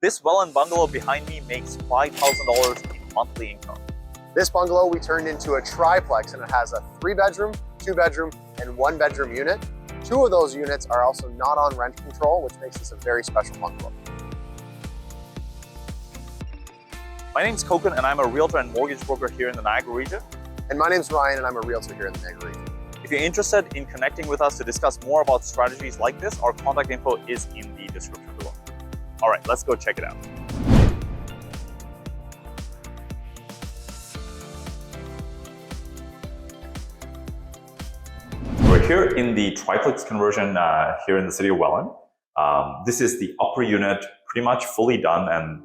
This Welland bungalow behind me makes $5,000 in monthly income. This bungalow we turned into a triplex, and it has a 3-bedroom, 2-bedroom, and 1-bedroom unit. 2 of those units are also not on rent control, which makes this a very special bungalow. My name's Koken, and I'm a realtor and mortgage broker here in the Niagara region. And my name's Ryan, and I'm a realtor here in the Niagara region. If you're interested in connecting with us to discuss more about strategies like this, our contact info is in the description below. All right, let's go check it out. We're here in the triplex conversion here in the city of Welland. This is the upper unit, pretty much fully done, and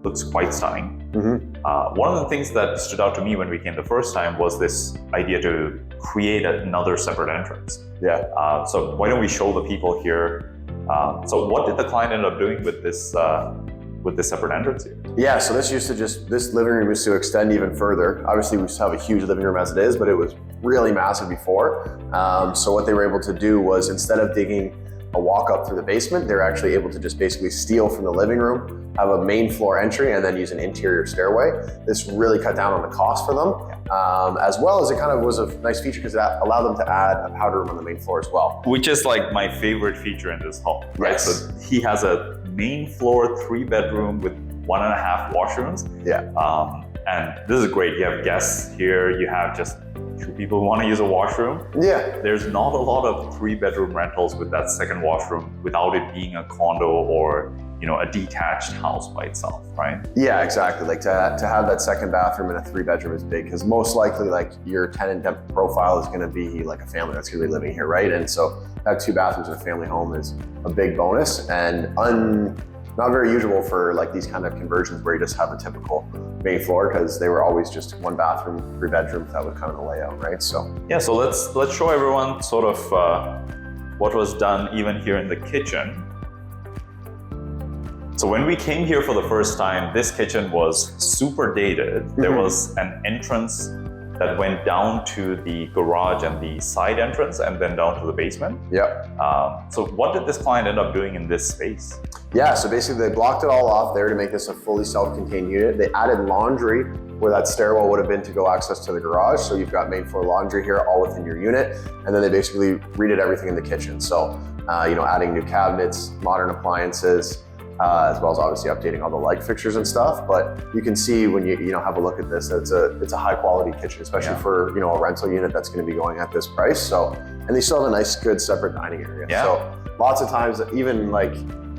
looks quite stunning. One of the things that stood out to me when we came the first time was this idea to create another separate entrance. Yeah. So why don't we show the people here? So what did the client end up doing with this separate entrance here? Yeah, so this living room used to extend even further. Obviously, we still have a huge living room as it is, but it was really massive before. So what they were able to do was, instead of digging a walk up through the basement, they're actually able to just basically steal from the living room, have a main floor entry, and then use an interior stairway. This really cut down on the cost for them, as well as it kind of was a nice feature because it allowed them to add a powder room on the main floor as well. Which is like my favorite feature in this home, right? Yes. So he has a main floor 3-bedroom with 1.5 washrooms. Yeah. And this is great. You have guests here. You have just 2 people who want to use a washroom. Yeah. There's not a lot of 3-bedroom rentals with that second washroom without it being a condo or a detached house by itself, right? Yeah, exactly. Like to have that second bathroom in a 3-bedroom is big, because most likely like your tenant profile is going to be like a family that's going to be living here, right? And so have 2 bathrooms in a family home is a big bonus, and not very usual for like these kind of conversions where you just have a typical main floor, because they were always just 1 bathroom, 3 bedrooms. That was kind of the layout, right? So yeah, so let's show everyone sort of what was done even here in the kitchen. So when we came here for the first time, this kitchen was super dated. There was an entrance that went down to the garage and the side entrance, and then down to the basement. Yeah. So what did this client end up doing in this space? Yeah, so basically they blocked it all off there to make this a fully self-contained unit. They added laundry where that stairwell would have been to go access to the garage. So you've got main floor laundry here all within your unit. And then they basically redid everything in the kitchen. So, adding new cabinets, modern appliances, as well as obviously updating all the light fixtures and stuff. But you can see when you have a look at this, it's a high quality kitchen, especially for a rental unit that's going to be going at this price. So, and they still have a nice, good separate dining area. Yeah. So lots of times, even like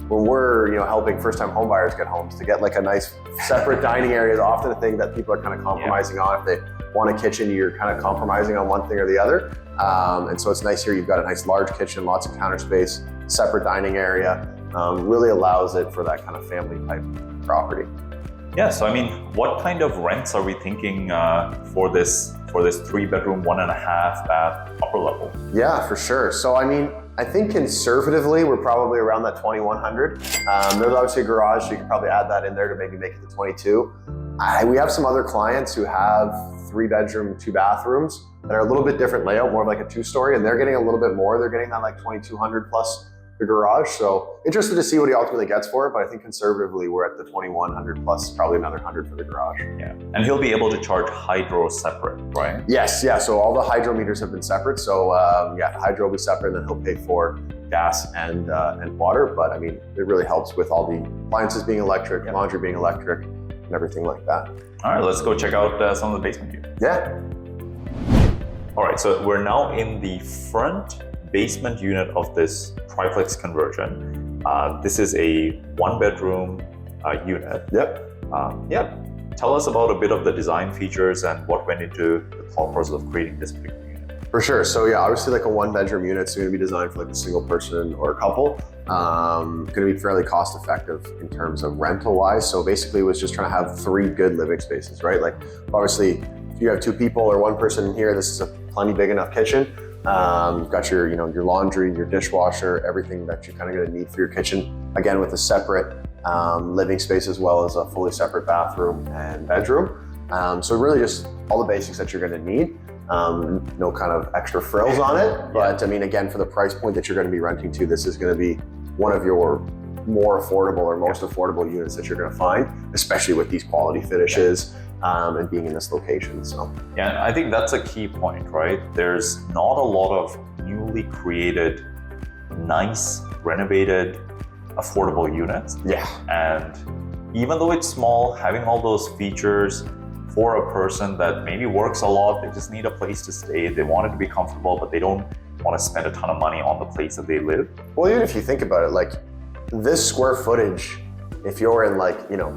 when we're helping first time home buyers get homes, to get like a nice separate dining area is often a thing that people are kind of compromising on. If they want a kitchen, you're kind of compromising on one thing or the other. And so it's nice here. You've got a nice large kitchen, lots of counter space, separate dining area. Really allows it for that kind of family type property. Yeah, so I mean, what kind of rents are we thinking for this 3-bedroom, 1.5 bath upper level? Yeah, for sure. So I mean, I think conservatively we're probably around that 2,100. There's obviously a garage, so you can probably add that in there to maybe make it to 22. We have some other clients who have 3-bedroom, 2 bathrooms that are a little bit different layout, more of like a 2-story, and they're getting a little bit more. They're getting that like 2,200 plus the garage. So interested to see what he ultimately gets for it, but I think conservatively we're at the 2,100 plus, probably another 100 for the garage. Yeah, and he'll be able to charge hydro separate, right? Yes, yeah. So all the hydro meters have been separate. So hydro will be separate, and then he'll pay for gas and water. But I mean, it really helps with all the appliances being electric, laundry being electric, and everything like that. All right, let's go check out some of the basement here. Yeah. All right, so we're now in the front basement unit of this triplex conversion. This is a 1-bedroom unit. Yep. Tell us about a bit of the design features and what went into the thought process of creating this particular unit. For sure. So yeah, obviously like a 1-bedroom unit is going to be designed for like a single person or a couple. Going to be fairly cost effective in terms of rental wise. So basically it was just trying to have 3 good living spaces, right? Like obviously if you have 2 people or 1 person in here, this is a plenty big enough kitchen. You've got your, your laundry, your dishwasher, everything that you're kind of going to need for your kitchen. Again, with a separate living space as well as a fully separate bathroom and bedroom. So really just all the basics that you're going to need. No kind of extra frills on it. But I mean, again, for the price point that you're going to be renting to, this is going to be one of your more affordable or most affordable units that you're going to find, especially with these quality finishes and being in this location. So yeah, I think that's a key point, right? There's not a lot of newly created, nice, renovated, affordable units. Yeah. And even though it's small, having all those features for a person that maybe works a lot, they just need a place to stay, they want it to be comfortable, but they don't want to spend a ton of money on the place that they live. Well, even if you think about it, like this square footage, if you're in like, you know,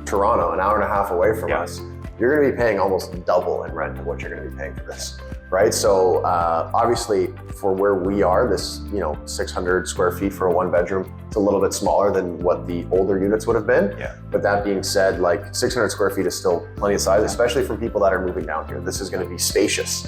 Toronto, an hour and a half away from us, you're going to be paying almost double in rent of what you're going to be paying for this, right? So obviously for where we are, this, you know, 600 square feet for a one bedroom, it's a little bit smaller than what the older units would have been. Yeah. But that being said, like 600 square feet is still plenty of size, especially for people that are moving down here. This is going to be spacious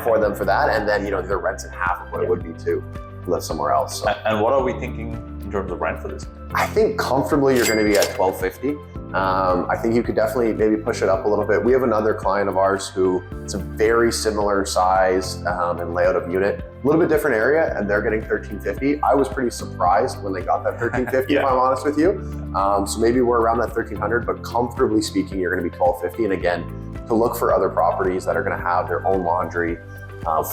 for them for that. And then, you know, the rent's in half of what it would be to live somewhere else. So. And what are we thinking in terms of rent for this? I think comfortably you're going to be at $1,250. I think you could definitely maybe push it up a little bit. We have another client of ours who it's a very similar size and layout of unit, a little bit different area, and they're getting $1,350. I was pretty surprised when they got that $1,350, if I'm honest with you. So maybe we're around that $1,300, but comfortably speaking, you're going to be $1,250. And again, to look for other properties that are going to have their own laundry,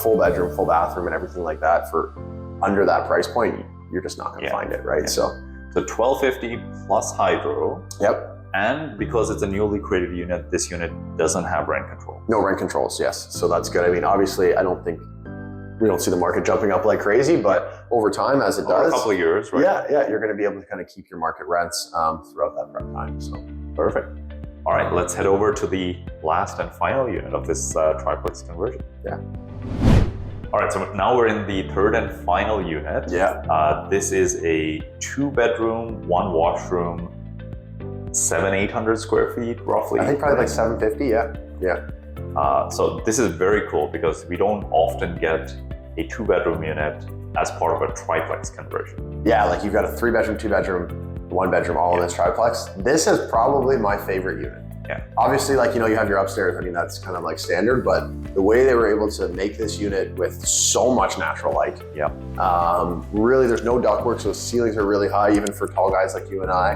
full bedroom, full bathroom, and everything like that for under that price point, you're just not going to find it, right? So $1,250 plus hydro. Yep. And because it's a newly created unit, this unit doesn't have rent control. No rent controls, yes. So that's good. I mean, obviously, we don't see the market jumping up like crazy, but over time, as it does, a couple of years, right? Yeah, you're going to be able to kind of keep your market rents throughout that prep time. So perfect. All right, let's head over to the last and final unit of this triplex conversion. Yeah. All right, so now we're in the third and final unit. Yeah. This is a 2-bedroom, 1 washroom, 700-800 square feet, roughly. I think probably like 750, yeah. So this is very cool because we don't often get a 2-bedroom unit as part of a triplex conversion. Yeah, like you've got a 3-bedroom, 2-bedroom, 1-bedroom, all in this triplex. This is probably my favorite unit. Yeah. Obviously, like, you know, you have your upstairs. I mean, that's kind of like standard, but the way they were able to make this unit with so much natural light. Yeah. Really, there's no ductwork, so the ceilings are really high, even for tall guys like you and I.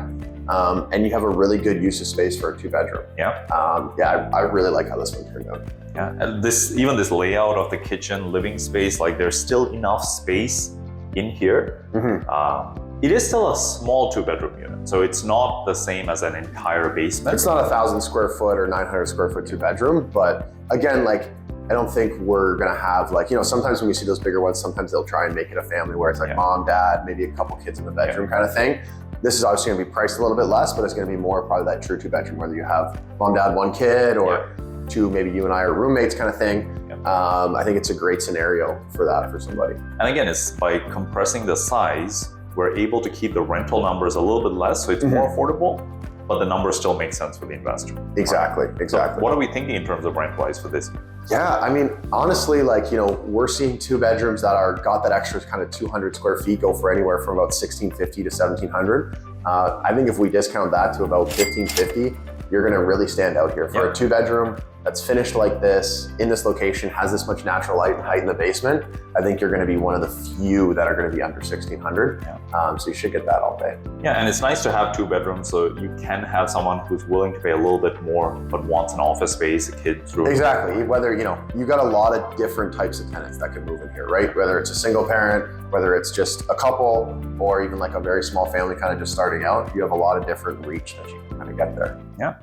And you have a really good use of space for a 2-bedroom. Yeah. I really like how this one turned out. Yeah, and even this layout of the kitchen, living space, like there's still enough space in here. Mm-hmm. It is still a small 2-bedroom unit, so it's not the same as an entire basement. It's not 1,000 square foot or 900 square foot 2-bedroom, but again, like, I don't think we're gonna have, like, you know, sometimes when we see those bigger ones, sometimes they'll try and make it a family where it's like mom, dad, maybe a couple kids in the bedroom kind of thing. This is obviously gonna be priced a little bit less, but it's gonna be more probably that true 2-bedroom, whether you have mom, dad, 1 kid, or 2, maybe you and I are roommates kind of thing. I think it's a great scenario for that for somebody. And again, it's by compressing the size, we're able to keep the rental numbers a little bit less, so it's more affordable, but the numbers still make sense for the investor. Exactly. So what are we thinking in terms of rent-wise for this? Yeah, I mean, honestly, like, you know, we're seeing 2 bedrooms that got that extra kind of 200 square feet go for anywhere from about $1,650 to $1,700. I think if we discount that to about $1,550, you're gonna really stand out here. For a 2-bedroom that's finished like this, in this location, has this much natural light and height in the basement, I think you're gonna be one of the few that are gonna be under $1,600. So you should get that all day. Yeah, and it's nice to have 2 bedrooms, so you can have someone who's willing to pay a little bit more, but wants an office space, a kid's room. Exactly, whether, you know, you got a lot of different types of tenants that can move in here, right? Whether it's a single parent, whether it's just a couple, or even like a very small family kind of just starting out, you have a lot of different reach that you can kind of get there. Yeah.